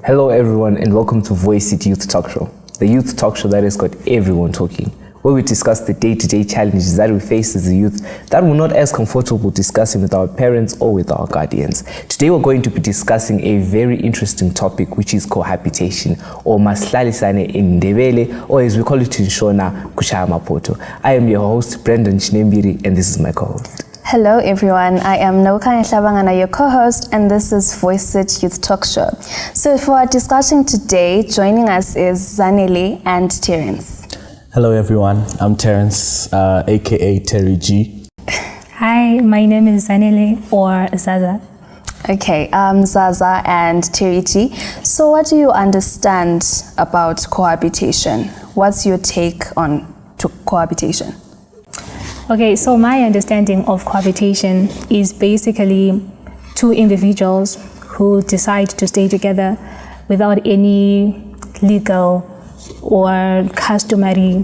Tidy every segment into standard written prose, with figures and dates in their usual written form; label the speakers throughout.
Speaker 1: Hello everyone and welcome to Voice It Youth Talk Show, the youth talk show that has got everyone talking, where we discuss the day-to-day challenges that we face as a youth that we're not as comfortable discussing with our parents or with our guardians. Today we're going to be discussing a very interesting topic, which is cohabitation, or maslalisane in Ndebele, or as we call it in Shona, kushaya mapoto. I am your host, Brendan Chinembiri, and this is my co-host.
Speaker 2: Hello everyone, I am Naukanya Shabangana, your co-host, and this is Voice It Youth Talk Show. So for our discussion today, joining us is Zanele and Terence.
Speaker 3: Hello everyone, I'm Terence, aka Terry G.
Speaker 4: Hi, my name is Zanele or Zaza.
Speaker 2: Okay, Zaza and Terry G. So what do you understand about cohabitation? What's your take on cohabitation?
Speaker 4: Okay, so my understanding of cohabitation is basically two individuals who decide to stay together without any legal or customary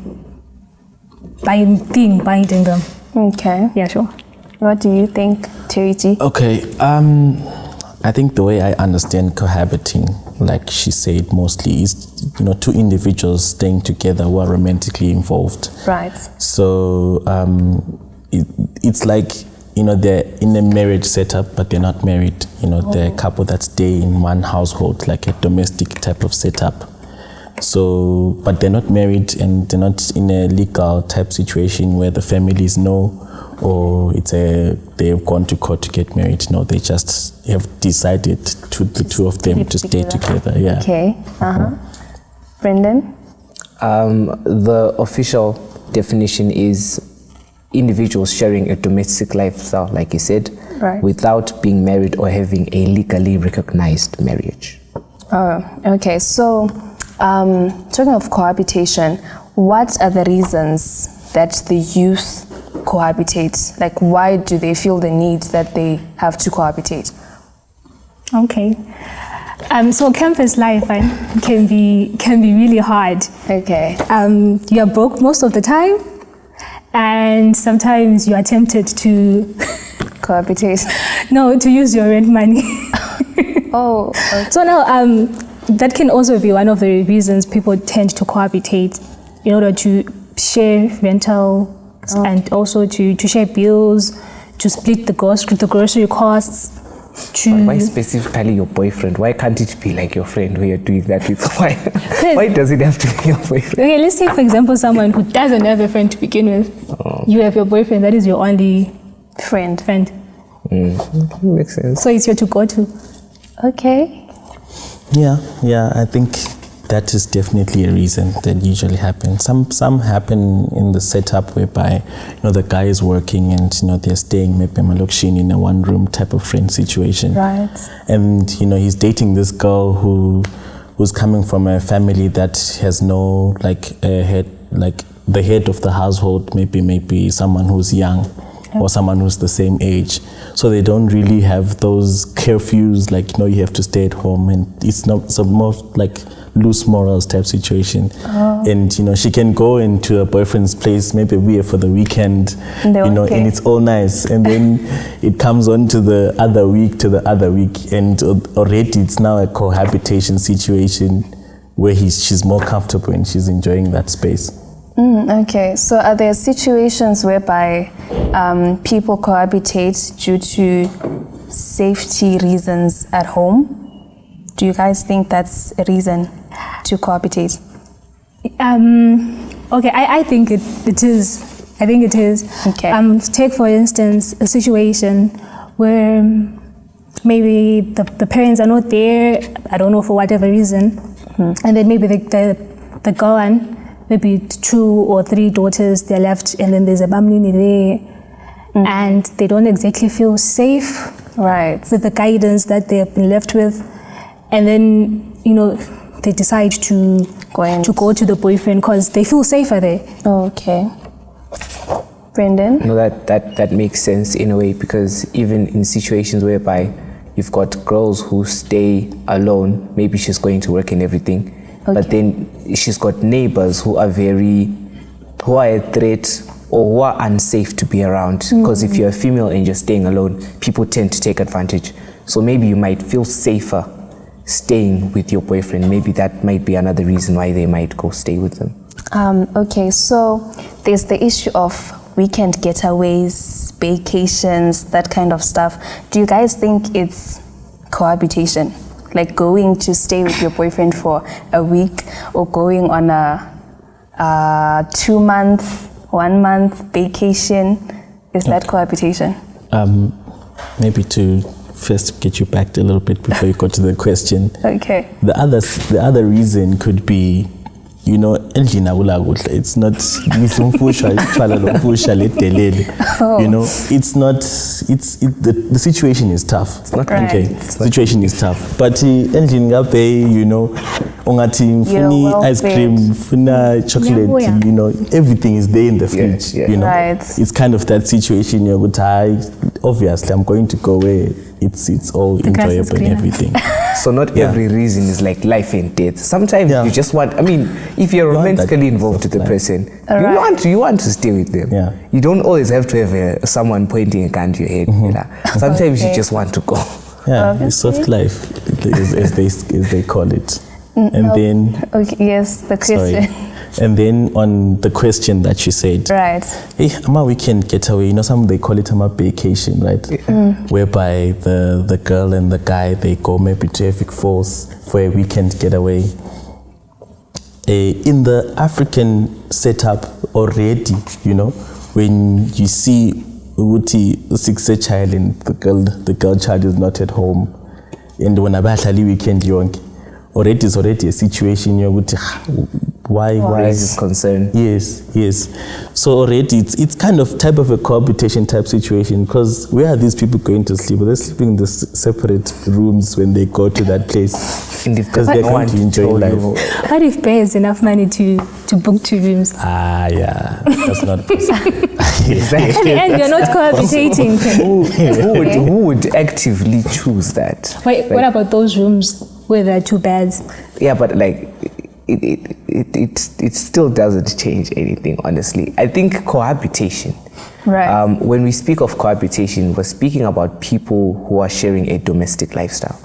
Speaker 4: binding them.
Speaker 2: Okay.
Speaker 4: Yeah, sure.
Speaker 2: What do you think, Terry G?
Speaker 3: Okay, I think the way I understand cohabiting, like she said, mostly is, two individuals staying together who are romantically involved.
Speaker 2: Right.
Speaker 3: So it's like, they're in a marriage setup, but they're not married. They're a couple that stay in one household, like a domestic type of setup. So, but they're not married and they're not in a legal type situation where the families know or they've gone to court to get married. No, they just have decided the two of them to stay together. Yeah.
Speaker 2: Okay. Brendan?
Speaker 1: The official definition is individuals sharing a domestic lifestyle, like you said,
Speaker 2: right,
Speaker 1: without being married or having a legally recognized marriage.
Speaker 2: Oh, okay. So, talking of cohabitation, what are the reasons that the youth cohabitate? Like, why do they feel the need that they have to cohabitate?
Speaker 4: Okay. So campus life can be really hard.
Speaker 2: Okay.
Speaker 4: You're broke most of the time, and sometimes you are tempted to
Speaker 2: cohabitate.
Speaker 4: No, to use your rent money.
Speaker 2: Oh. Okay.
Speaker 4: So now, that can also be one of the reasons people tend to cohabitate, in order to share rental and also to share bills, to split the grocery costs.
Speaker 1: Why specifically your boyfriend? Why can't it be like your friend who you're doing that with? Why does it have to be your boyfriend?
Speaker 4: Okay, let's take for example someone who doesn't have a friend to begin with.
Speaker 1: Oh.
Speaker 4: You have your boyfriend, that is your only
Speaker 2: friend.
Speaker 1: Makes sense.
Speaker 4: So it's your to go to.
Speaker 2: Okay.
Speaker 3: Yeah, I think that is definitely a reason that usually happens. Some happen in the setup whereby, the guy is working and, they're staying maybe in a one-room type of friend situation.
Speaker 2: Right.
Speaker 3: And, he's dating this girl who's coming from a family that has no, a head, the head of the household, maybe someone who's young or someone who's the same age. So they don't really have those curfews, you have to stay at home, and it's not so most loose morals type situation. And she can go into her boyfriend's place maybe we're for the weekend, and it's all nice, and then it comes on to the other week, and already it's now a cohabitation situation where she's more comfortable and she's enjoying that space.
Speaker 2: Okay, so are there situations whereby people cohabitate due to safety reasons at home? Do you guys think that's a reason to cohabitate?
Speaker 4: Okay, I think it is. I think it is.
Speaker 2: Okay.
Speaker 4: Take for instance a situation where maybe the parents are not there, I don't know, for whatever reason, and then maybe the girl and maybe 2 or 3 daughters, they're left, and then there's a bamlini there, and they don't exactly feel safe,
Speaker 2: right,
Speaker 4: with the guidance that they have been left with, and then they decide to go to the boyfriend because they feel safer there.
Speaker 2: Okay. Brendan?
Speaker 1: No, that makes sense in a way, because even in situations whereby you've got girls who stay alone, maybe she's going to work and everything, but then she's got neighbors who are a threat or who are unsafe to be around, because if you're a female and you're staying alone, people tend to take advantage. So maybe you might feel safer staying with your boyfriend, maybe that might be another reason why they might go stay with them.
Speaker 2: Okay, so there's the issue of weekend getaways, vacations, that kind of stuff. Do you guys think it's cohabitation? Like going to stay with your boyfriend for a week, or going on a 2-month, 1 month vacation? Is that cohabitation?
Speaker 3: Maybe to first get you back a little bit before you go to the question.
Speaker 2: Okay.
Speaker 3: The other reason could be, you know, it's not you know, it's not, the situation is tough.
Speaker 1: It's not
Speaker 2: Right.
Speaker 3: okay. Situation is tough. But you know, funi ice cream, funa chocolate, you know, everything is there in the fridge.
Speaker 1: yeah.
Speaker 3: You know,
Speaker 2: Right.
Speaker 3: it's kind of that situation. You're obviously, I'm going to go where it's all
Speaker 4: grass is
Speaker 3: enjoyable and
Speaker 4: greener.
Speaker 3: everything.
Speaker 1: So not
Speaker 3: Yeah.
Speaker 1: every reason is like life and death. Sometimes
Speaker 3: Yeah.
Speaker 1: you just want, I mean, if you're
Speaker 3: You want that
Speaker 1: romantically involved with the
Speaker 3: life.
Speaker 1: person,
Speaker 2: Alright.
Speaker 1: you want to stay with them.
Speaker 3: Yeah.
Speaker 1: You don't always have to have someone pointing a gun to your head. You know? Sometimes you
Speaker 2: Okay.
Speaker 1: just want to go.
Speaker 3: Yeah, it's soft life, as they call it. And then,
Speaker 2: Okay, yes, the question.
Speaker 3: sorry. And then on the question that you said,
Speaker 2: Right.
Speaker 3: hey, I'm a weekend getaway. You know, some they call it a vacation, right? Whereby the girl and the guy, they go maybe to Epic Falls for a weekend getaway. In the African setup already, you know, when you see Uti 6 child and the girl child is not at home, and when a weekend yonke, already is already a situation you're why
Speaker 1: Raises concern.
Speaker 3: Yes. So already it's kind of type of a cohabitation type situation, because where are these people going to sleep? They're sleeping in the separate rooms when they go to that place, because they're going to enjoy life.
Speaker 4: What if Bear has enough money to book 2 rooms?
Speaker 3: Yeah, that's not possible.
Speaker 1: Exactly.
Speaker 4: And you're not cohabitating.
Speaker 1: Who would actively choose that?
Speaker 4: Wait, what about those rooms where there are 2 beds?
Speaker 1: Yeah, but like it still doesn't change anything, honestly. I think cohabitation.
Speaker 2: Right.
Speaker 1: When we speak of cohabitation, we're speaking about people who are sharing a domestic lifestyle.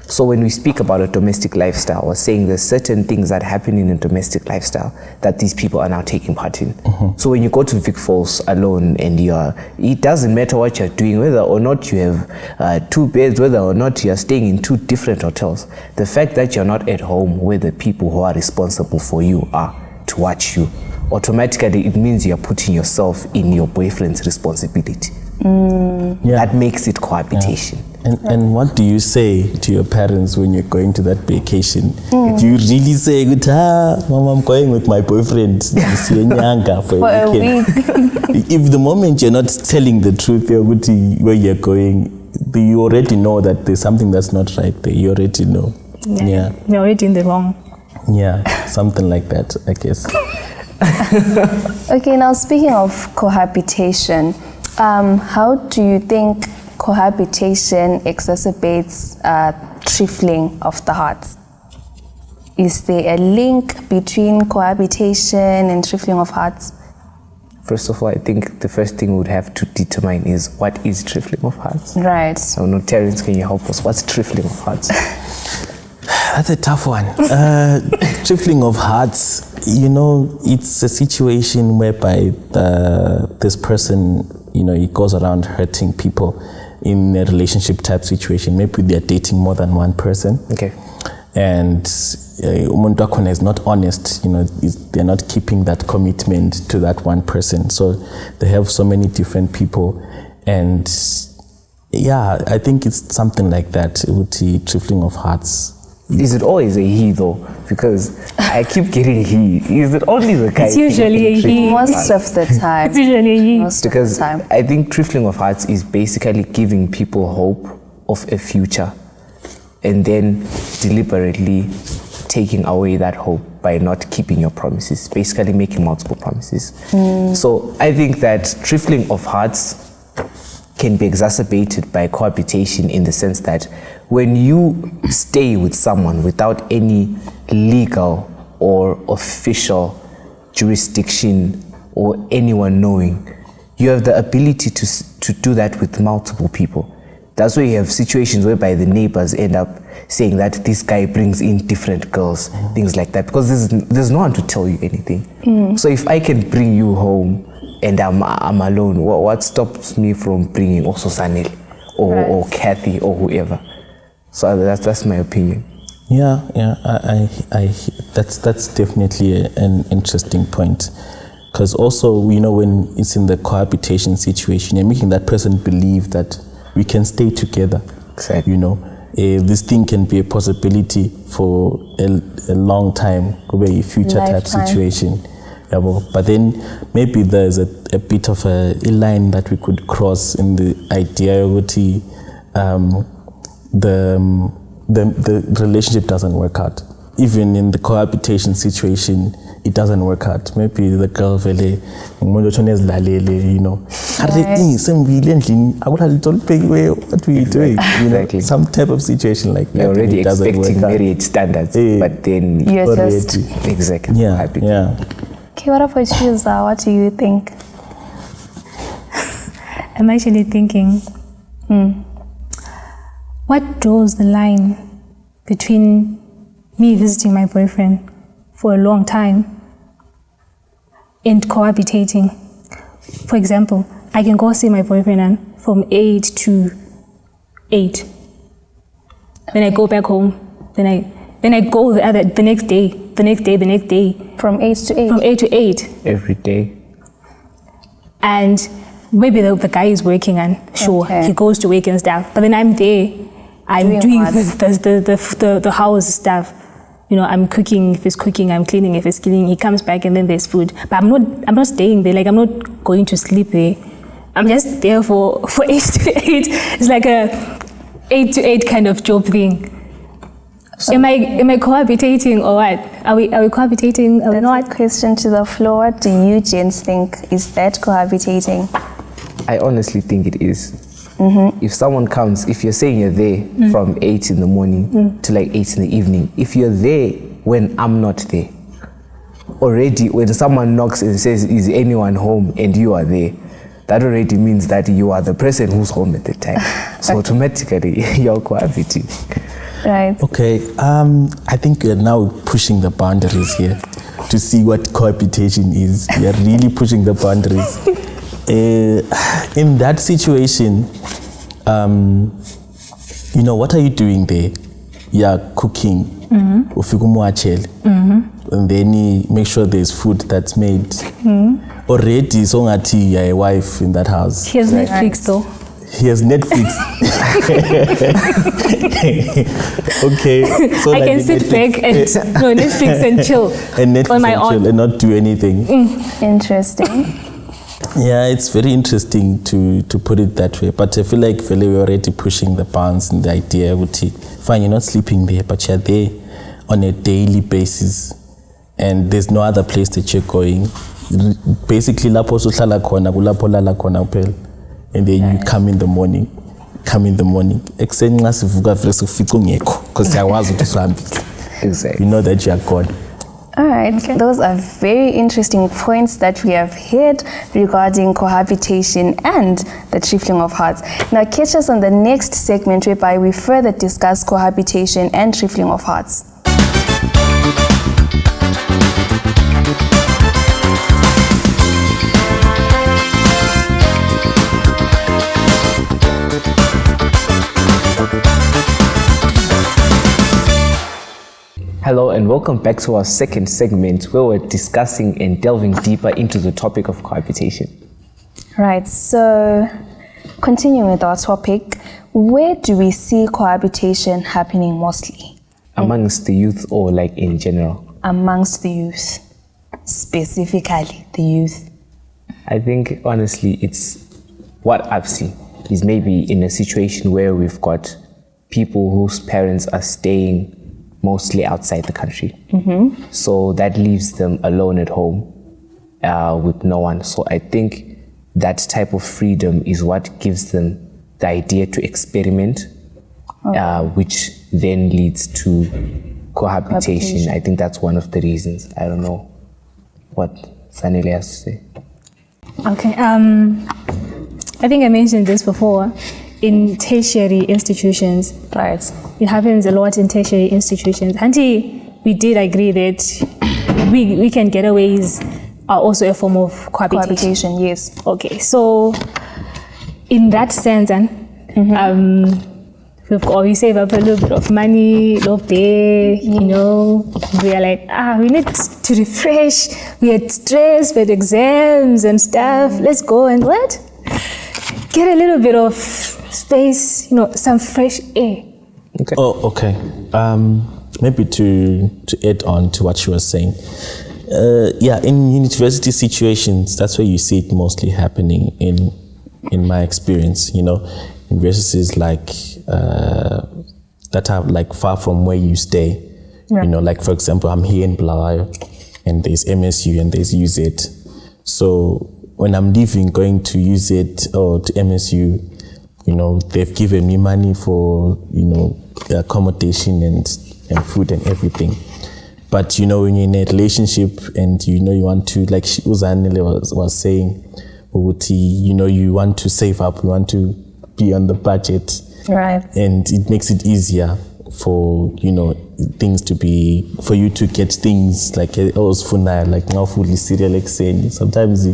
Speaker 1: So when we speak about a domestic lifestyle, we're saying there's certain things that happen in a domestic lifestyle that these people are now taking part in. So when you go to Vic Falls alone and it doesn't matter what you're doing, whether or not you have 2 beds, whether or not you're staying in 2 different hotels, the fact that you're not at home where the people who are responsible for you are to watch you, automatically it means you're putting yourself in your boyfriend's responsibility. That makes it cohabitation.
Speaker 3: And what do you say to your parents when you're going to that vacation? Do you really say, Mama, I'm going with my boyfriend for a weekend? If the moment you're not telling the truth, where you're going, you already know that there's something that's not right there. You already know. Yeah.
Speaker 4: You're already in the wrong.
Speaker 3: Yeah, something like that, I guess.
Speaker 2: Okay, now speaking of cohabitation, how do you think cohabitation exacerbates trifling of the hearts? Is there a link between cohabitation and trifling of hearts?
Speaker 1: First of all, I think the first thing we would have to determine is what is trifling of hearts.
Speaker 2: Right.
Speaker 1: So, no, Terence, can you help us? What's trifling of hearts?
Speaker 3: That's a tough one. Trifling of hearts, you know, it's a situation whereby this person, you know, he goes around hurting people in a relationship type situation. Maybe they're dating more than one person.
Speaker 1: Okay.
Speaker 3: And umuntu wakhona is not honest, you know, they're not keeping that commitment to that one person. So they have so many different people. And yeah, I think it's something like that, trifling of hearts.
Speaker 1: Is it always a he though? Because I keep getting he. Is it only the guy?
Speaker 4: It's usually a he.
Speaker 2: Most of the time.
Speaker 4: It's usually a he.
Speaker 2: Most
Speaker 1: Because
Speaker 2: of the time.
Speaker 1: I think trifling of hearts is basically giving people hope of a future and then deliberately taking away that hope by not keeping your promises, basically making multiple promises. So I think that trifling of hearts can be exacerbated by cohabitation in the sense that when you stay with someone without any legal or official jurisdiction or anyone knowing, you have the ability to do that with multiple people. That's why you have situations whereby the neighbors end up saying that this guy brings in different girls, things like that, because there's no one to tell you anything. So if I can bring you home and I'm alone, what stops me from bringing also Sanel or Kathy or whoever? So that's my opinion.
Speaker 3: Yeah, I that's definitely an interesting point. Because also, you know, when it's in the cohabitation situation, you're making that person believe that we can stay together.
Speaker 1: Exactly.
Speaker 3: You know, this thing can be a possibility for a long time, could be a future type situation. Yeah, but then maybe there's a bit of a line that we could cross in the ideality. The relationship doesn't work out. Even in the cohabitation situation, it doesn't work out. Maybe the girl you know, what we doing? You know, some type of situation like that.
Speaker 1: You're already expecting marriage standards, but then
Speaker 2: you're just
Speaker 1: exactly.
Speaker 3: Yeah.
Speaker 2: Okay, what about you, Zah? What do you think?
Speaker 4: I'm actually thinking, what draws the line between me visiting my boyfriend for a long time and cohabitating? For example, I can go see my boyfriend from 8 to 8. Then I go back home. Then I go the next day.
Speaker 2: From 8 to 8?
Speaker 4: From 8 to 8.
Speaker 1: Every day.
Speaker 4: And maybe the guy is working and he goes to work and stuff. But then I'm there. I'm doing the house stuff. You know, I'm cooking if it's cooking, I'm cleaning if it's cleaning. He comes back and then there's food. But I'm not staying there. Like, I'm not going to sleep there. I'm just there for 8 to 8. It's like a 8 to 8 kind of job thing. So am I cohabitating or what? Are we cohabitating or not?
Speaker 2: Question to the floor. What do you gents think? Is that cohabitating?
Speaker 1: I honestly think it is. If someone comes, if you're saying you're there from 8 in the morning to like 8 in the evening, if you're there when I'm not there, already when someone knocks and says, is anyone home, and you are there, that already means that you are the person who's home at the time. So automatically you're cohabiting.
Speaker 2: Right.
Speaker 3: Okay, I think we're now pushing the boundaries here to see what cohabitation is. We are really pushing the boundaries. In that situation, you know, what are you doing there? You're cooking, and then you make sure there's food that's made. Already, so ngati you're a wife in that house.
Speaker 4: He has Netflix though.
Speaker 3: He has Netflix. Okay. So
Speaker 4: I can sit back and Netflix and chill
Speaker 3: and Netflix
Speaker 4: on my own
Speaker 3: and not do anything.
Speaker 2: Interesting.
Speaker 3: Yeah, it's very interesting to put it that way. But I feel like we're already pushing the bounds and the idea. Fine, you're not sleeping there, but you're there on a daily basis, and there's no other place that you're going. Basically, lapho suhlala khona, kulapho lala khona kuphela. And then you come in the morning. Ekuseni nxa sivuka vele sifica ungekho because siyawazi ukuthi usihambile.
Speaker 1: Exactly.
Speaker 3: You know that you are gone.
Speaker 2: All right, those are very interesting points that we have heard regarding cohabitation and the trifling of hearts. Now catch us on the next segment whereby we further discuss cohabitation and trifling of hearts.
Speaker 1: Hello and welcome back to our second segment where we're discussing and delving deeper into the topic of cohabitation.
Speaker 2: Right, so continuing with our topic, where do we see cohabitation happening mostly?
Speaker 1: Amongst the youth or like in general?
Speaker 2: Amongst the youth, specifically the youth.
Speaker 1: I think honestly it's what I've seen is maybe in a situation where we've got people whose parents are staying mostly outside the country. So that leaves them alone at home with no one. So I think that type of freedom is what gives them the idea to experiment, which then leads to cohabitation. I think that's one of the reasons. I don't know what Sanele has to say.
Speaker 4: Okay, I think I mentioned this before. in tertiary institutions.
Speaker 2: Right.
Speaker 4: It happens a lot in tertiary institutions. Auntie, we did agree that weekend getaways are also a form of cohabitation.
Speaker 2: Cohabitation, yes.
Speaker 4: Okay, so in that sense, we save up a little bit of money, you know, we are like, we need to refresh, we had stress, we had exams and stuff, let's go and what? Get a little bit of space, you know, some fresh air.
Speaker 3: Okay. Oh, okay. Maybe to add on to what you were saying. In university situations, that's where you see it mostly happening in my experience, you know. Universities like that are like far from where you stay. Yeah. You know, like for example, I'm here in Bulawayo and there's MSU and there's UZ. So when I'm leaving, going to UZ or to MSU, you know, they've given me money for, you know, accommodation and food and everything. But, you know, when you're in a relationship and, you know, you want to, like Uzanele was saying, you know, you want to save up, you want to be on the budget.
Speaker 2: Right. And
Speaker 3: it makes it easier for, you know, for you to get things like, like now fully serial exen. Sometimes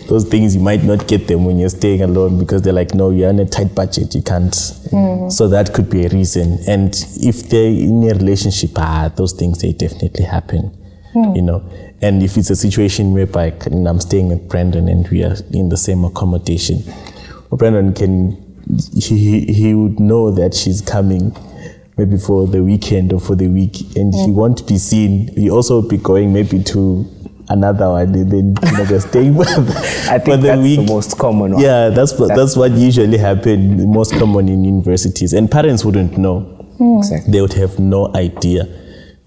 Speaker 3: those things you might not get them when you're staying alone because they're like, no, you're on a tight budget, you can't. Mm-hmm. So that could be a reason. And if they're in a relationship, those things, they definitely happen, you know. And if it's a situation whereby I'm staying with Brandon and we are in the same accommodation, Brandon he would know that she's coming maybe for the weekend or for the week, and he won't be seen. He also be going maybe to another one, and then just staying
Speaker 1: I think that's the most common one.
Speaker 3: Yeah, that's what usually happens, most common in universities, and parents wouldn't know.
Speaker 1: Exactly.
Speaker 3: They would have no idea.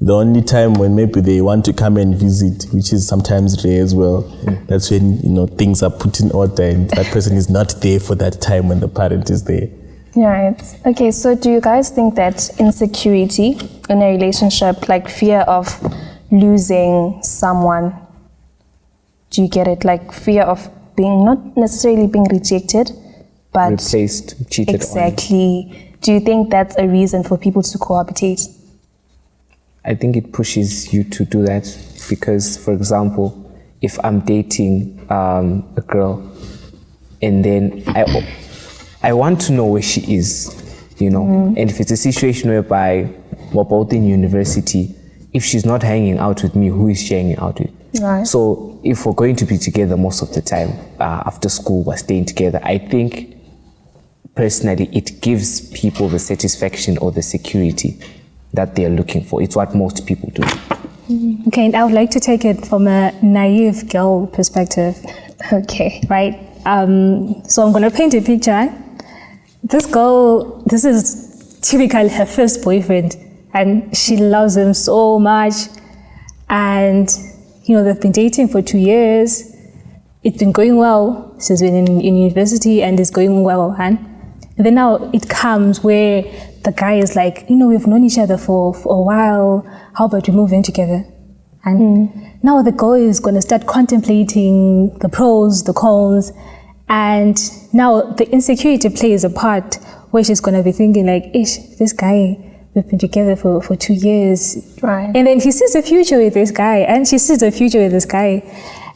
Speaker 3: The only time when maybe they want to come and visit, which is sometimes rare as well, that's when, you know, things are put in order and that person is not there for that time when the parent is there.
Speaker 2: Right. Okay, so do you guys think that insecurity in a relationship, like fear of losing someone, do you get it? Like fear of being, not necessarily being rejected, but
Speaker 1: replaced, cheated
Speaker 2: exactly.
Speaker 1: on.
Speaker 2: Do you think that's a reason for people to cohabitate?
Speaker 1: I think it pushes you to do that because, for example, if I'm dating a girl and then I want to know where she is, you know, and if it's a situation whereby we're both in university, if she's not hanging out with me, who is she hanging out with?
Speaker 2: Right.
Speaker 1: So if we're going to be together most of the time, after school, we're staying together, I think personally it gives people the satisfaction or the security that they're looking for. It's what most people do.
Speaker 4: Okay, and I would like to take it from a naive girl perspective.
Speaker 2: Okay.
Speaker 4: Right? So I'm going to paint a picture. This girl, this is typically her first boyfriend, and she loves him so much. And, you know, they've been dating for 2 years. It's been going well. She's been in university and it's going well. And then now it comes where the guy is like, you know, we've known each other for a while. How about we move in together? And now the girl is going to start contemplating the pros, the cons. And now the insecurity plays a part where she's going to be thinking like, this guy, we've been together for 2 years.
Speaker 2: Right.
Speaker 4: And then he sees a future with this guy and she sees a future with this guy.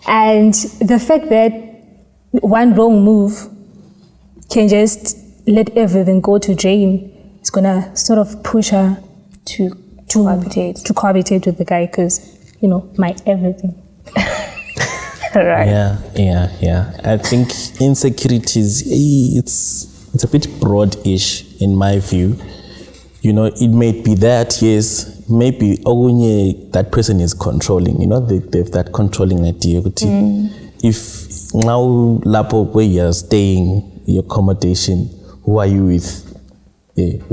Speaker 4: And the fact that one wrong move can just let everything go to drain, it's gonna sort of push her to cohabitate with the guy because, you know, my everything.
Speaker 2: Right.
Speaker 3: Yeah. I think insecurities, it's a bit broad-ish in my view. You know, it may be that, yes, maybe that person is controlling, you know, they have that controlling idea. If now lapo where you're staying, your accommodation, who are you with?
Speaker 1: And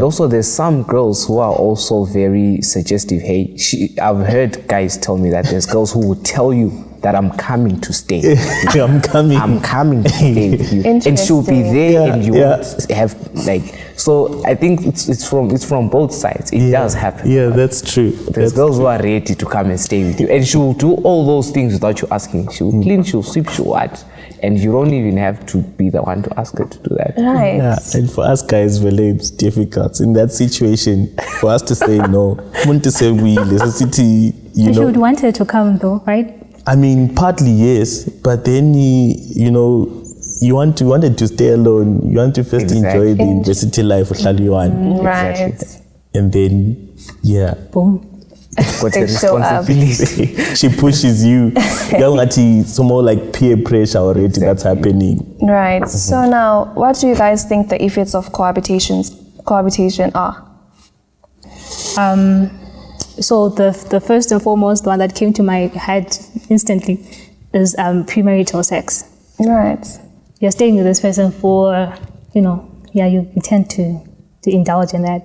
Speaker 1: also there's some girls who are also very suggestive. Hey, I've heard guys tell me that there's girls who will tell you that I'm coming to stay. I'm coming to stay with you. And she'll be there and you won't have so I think it's from both sides. It does happen.
Speaker 3: Yeah, that's true.
Speaker 1: There's girls who are ready to come and stay with you. And she will do all those things without you asking. She will clean, she'll sweep, she'll what. And you don't even have to be the one to ask her to do that.
Speaker 2: Right.
Speaker 3: Yeah, and for us guys, really, it's difficult in that situation for us to say no. Want to say we necessity, you
Speaker 4: And she
Speaker 3: know.
Speaker 4: would want her to come though, right?
Speaker 3: I mean, partly yes, but then you know, you wanted to stay alone. You want to first enjoy the university life of Shaliwan,
Speaker 2: Right.
Speaker 3: and then
Speaker 4: Boom.
Speaker 1: Got a
Speaker 2: They show up.
Speaker 1: responsibility.
Speaker 3: she pushes you. It's more like peer pressure already that's happening.
Speaker 2: Right. So now, what do you guys think the effects of cohabitation are?
Speaker 4: So the first and foremost one that came to my head instantly is premarital sex.
Speaker 2: Right.
Speaker 4: You're staying with this person for, you tend to indulge in that.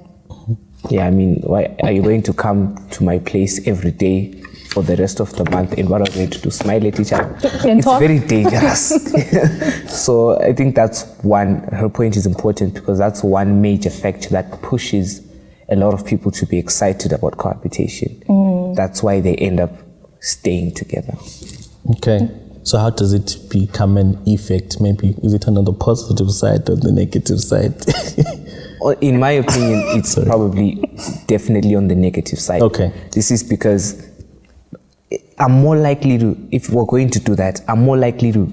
Speaker 1: Yeah, I mean, why are you going to come to my place every day for the rest of the month? And what are we going to do? Smile at each other?
Speaker 4: And
Speaker 1: It's
Speaker 4: talk.
Speaker 1: very dangerous. So I think that's one, her point is important because that's one major factor that pushes a lot of people to be excited about cohabitation. That's why they end up staying together.
Speaker 3: Okay. So how does it become an effect? Maybe is it on the positive side or the negative side?
Speaker 1: In my opinion, it's probably definitely on the negative side.
Speaker 3: Okay.
Speaker 1: This is because I'm more likely to, if we're going to do that, I'm more likely to,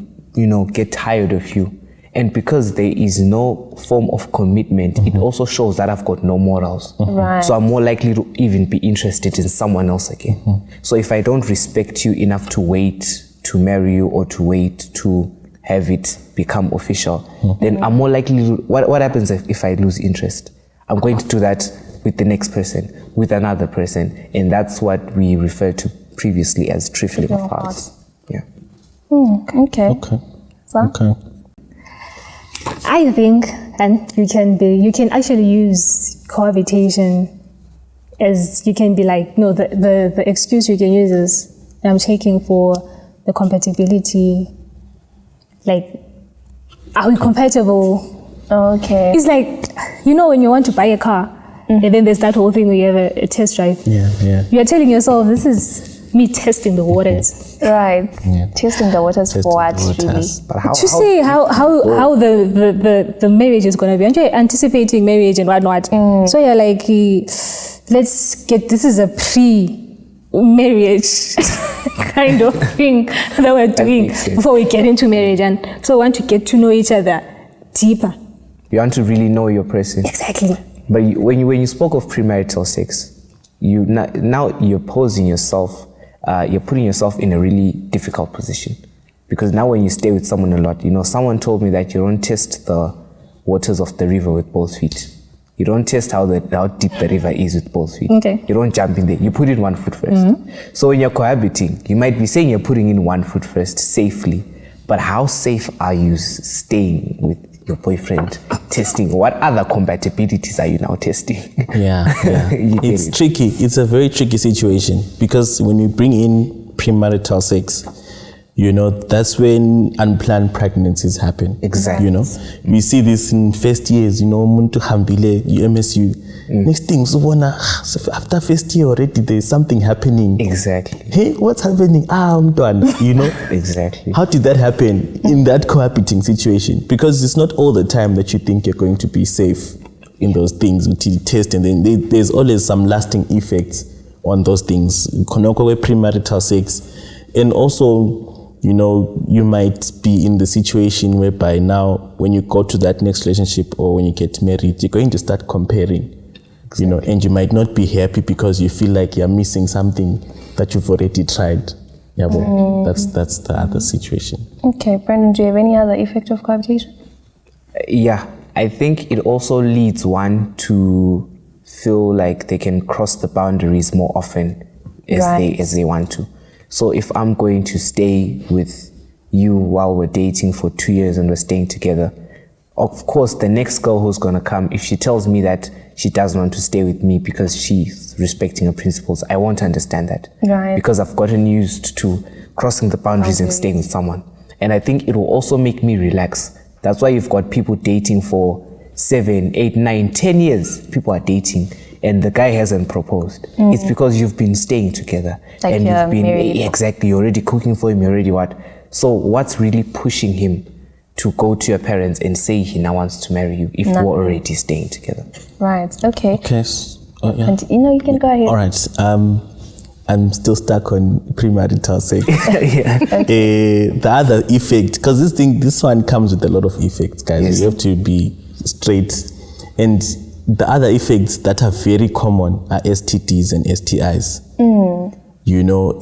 Speaker 1: get tired of you. And because there is no form of commitment, it also shows that I've got no morals.
Speaker 2: Right.
Speaker 1: So I'm more likely to even be interested in someone else again. So if I don't respect you enough to wait to marry you or to wait to have it become official, then I'm more likely to, what happens if I lose interest? I'm going to do that with the next person, with another person. And that's what we referred to previously as trifling of hearts. Yeah.
Speaker 2: Okay.
Speaker 3: Okay.
Speaker 2: So?
Speaker 3: Okay.
Speaker 4: I think, and you can actually use cohabitation as you can be like, no, the excuse you can use is I'm checking for the compatibility. Like, are we compatible?
Speaker 2: Okay.
Speaker 4: It's like, when you want to buy a car, and then there's that whole thing where you have a test drive.
Speaker 3: Yeah.
Speaker 4: You are telling yourself, this is me testing the waters.
Speaker 2: Right.
Speaker 3: Yeah.
Speaker 2: Testing the waters for what, really?
Speaker 1: But how,
Speaker 4: To see how the marriage is going to be. Aren't you anticipating marriage and whatnot? So you're like, let's get, this is a pre-marriage kind of thing that we're doing
Speaker 1: makes sense.
Speaker 4: before we get into marriage. And so we want to get to know each other deeper.
Speaker 1: you want to really know your person.
Speaker 4: Exactly.
Speaker 1: But when you spoke of premarital sex, now you're posing yourself, you're putting yourself in a really difficult position. Because now when you stay with someone a lot, someone told me that you don't test the waters of the river with both feet. You don't test how deep the river is with both feet.
Speaker 4: Okay.
Speaker 1: You don't jump in there. You put in one foot first. So when you're cohabiting, you might be saying you're putting in one foot first safely. But how safe are you staying with your boyfriend, testing? What other compatibilities are you now testing?
Speaker 3: Yeah.
Speaker 1: You get
Speaker 3: It's
Speaker 1: it.
Speaker 3: tricky. It's a very tricky situation because when you bring in premarital sex, that's when unplanned pregnancies happen.
Speaker 1: Exactly.
Speaker 3: We see this in first years, muntu hambile, MSU. Next thing, after first year already, there's something happening.
Speaker 1: Exactly.
Speaker 3: Hey, what's happening? I'm done,
Speaker 1: Exactly.
Speaker 3: How did that happen in that cohabiting situation? Because it's not all the time that you think you're going to be safe in those things until you test, and then there's always some lasting effects on those things. Premarital sex. And also, you might be in the situation whereby now when you go to that next relationship or when you get married, you're going to start comparing. And you might not be happy because you feel like you're missing something that you've already tried. Yeah, but that's the other situation.
Speaker 2: Okay, Brendan, do you have any other effect of cohabitation?
Speaker 1: Yeah, I think it also leads one to feel like they can cross the boundaries more often as they want to. So if I'm going to stay with you while we're dating for 2 years and we're staying together, of course, the next girl who's going to come, if she tells me that she doesn't want to stay with me because she's respecting her principles, I won't understand that.
Speaker 2: Right.
Speaker 1: Because I've gotten used to crossing the boundaries and staying with someone. And I think it will also make me relax. That's why you've got people dating for 7, 8, 9, 10 years. People are dating and the guy hasn't proposed. It's because you've been staying together.
Speaker 2: Like
Speaker 1: and
Speaker 2: you're
Speaker 1: you've been
Speaker 2: married.
Speaker 1: exactly, you're already cooking for him, you're already what? So what's really pushing him to go to your parents and say he now wants to marry you if
Speaker 2: Nothing.
Speaker 1: we're already staying together?
Speaker 2: Right. Okay.
Speaker 3: Okay. Yeah.
Speaker 2: And you can go ahead.
Speaker 3: All right. I'm still stuck on premarital sex.
Speaker 1: Yeah.
Speaker 3: The other effect, because this one comes with a lot of effects, guys.
Speaker 1: Yes.
Speaker 3: You have to be straight. And the other effects that are very common are STDs and STIs. You know,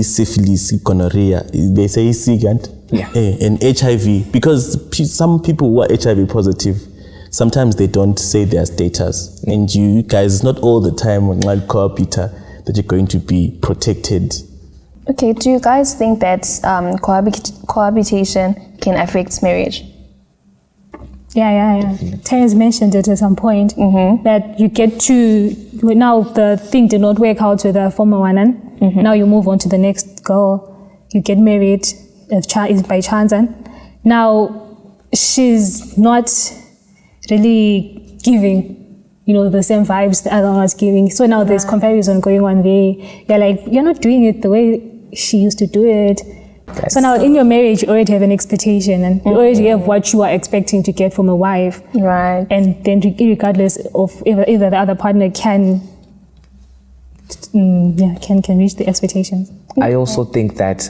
Speaker 3: syphilis, gonorrhea, they say SIGANT, and HIV. Because some people who are HIV positive, sometimes they don't say their status. And you guys, not all the time on like Cohabitation that you're going to be protected.
Speaker 2: Okay, do you guys think that cohabitation can affect marriage?
Speaker 4: Yeah. Terence mentioned it at some point that you get to, now the thing did not work out with the former one, and now you move on to the next girl, you get married by chance, and now she's not really giving, the same vibes the other one was giving. So now there's comparison going on there. You're like, you're not doing it the way she used to do it. So now in your marriage, you already have an expectation and you already have what you are expecting to get from a wife.
Speaker 2: Right.
Speaker 4: And then regardless of either the other partner can reach the expectations.
Speaker 1: I also think that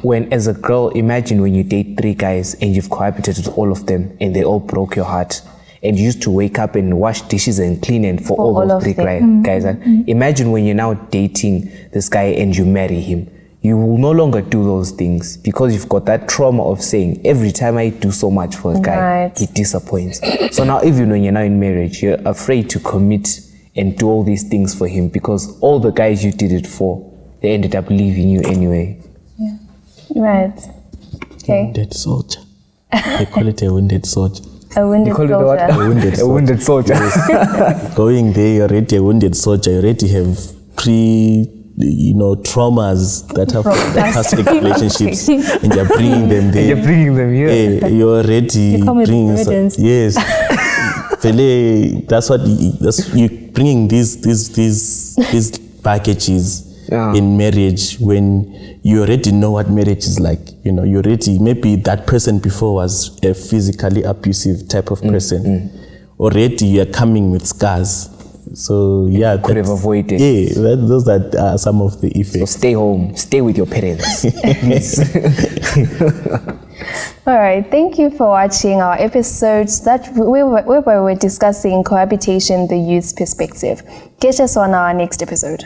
Speaker 1: when as a girl, imagine when you date 3 guys and you've cohabitated with all of them and they all broke your heart. And you used to wake up and wash dishes and clean and for all those 3 guys. And imagine when you're now dating this guy and you marry him. You will no longer do those things because you've got that trauma of saying, every time I do so much for a guy, he disappoints. So now even when you're now in marriage, you're afraid to commit and do all these things for him because all the guys you did it for, they ended up leaving you anyway.
Speaker 2: Yeah. Right. Okay.
Speaker 3: Wounded soldier. They call it a wounded soldier.
Speaker 2: A wounded soldier.
Speaker 1: A wounded soldier.
Speaker 3: Going there, you're already a wounded soldier. You already have traumas that have past relationships, and you're bringing them there.
Speaker 1: You're bringing them here.
Speaker 3: You're already bringing. Yes. That's you bringing these packages in marriage when you already know what marriage is like. You already, maybe that person before was a physically abusive type of person. Already you're coming with scars. So
Speaker 1: could have avoided.
Speaker 3: Yeah, those are some of the effects. So
Speaker 1: stay home, stay with your parents.
Speaker 2: All right, thank you for watching our episodes where we're discussing cohabitation, the youth's perspective. Catch us on our next episode.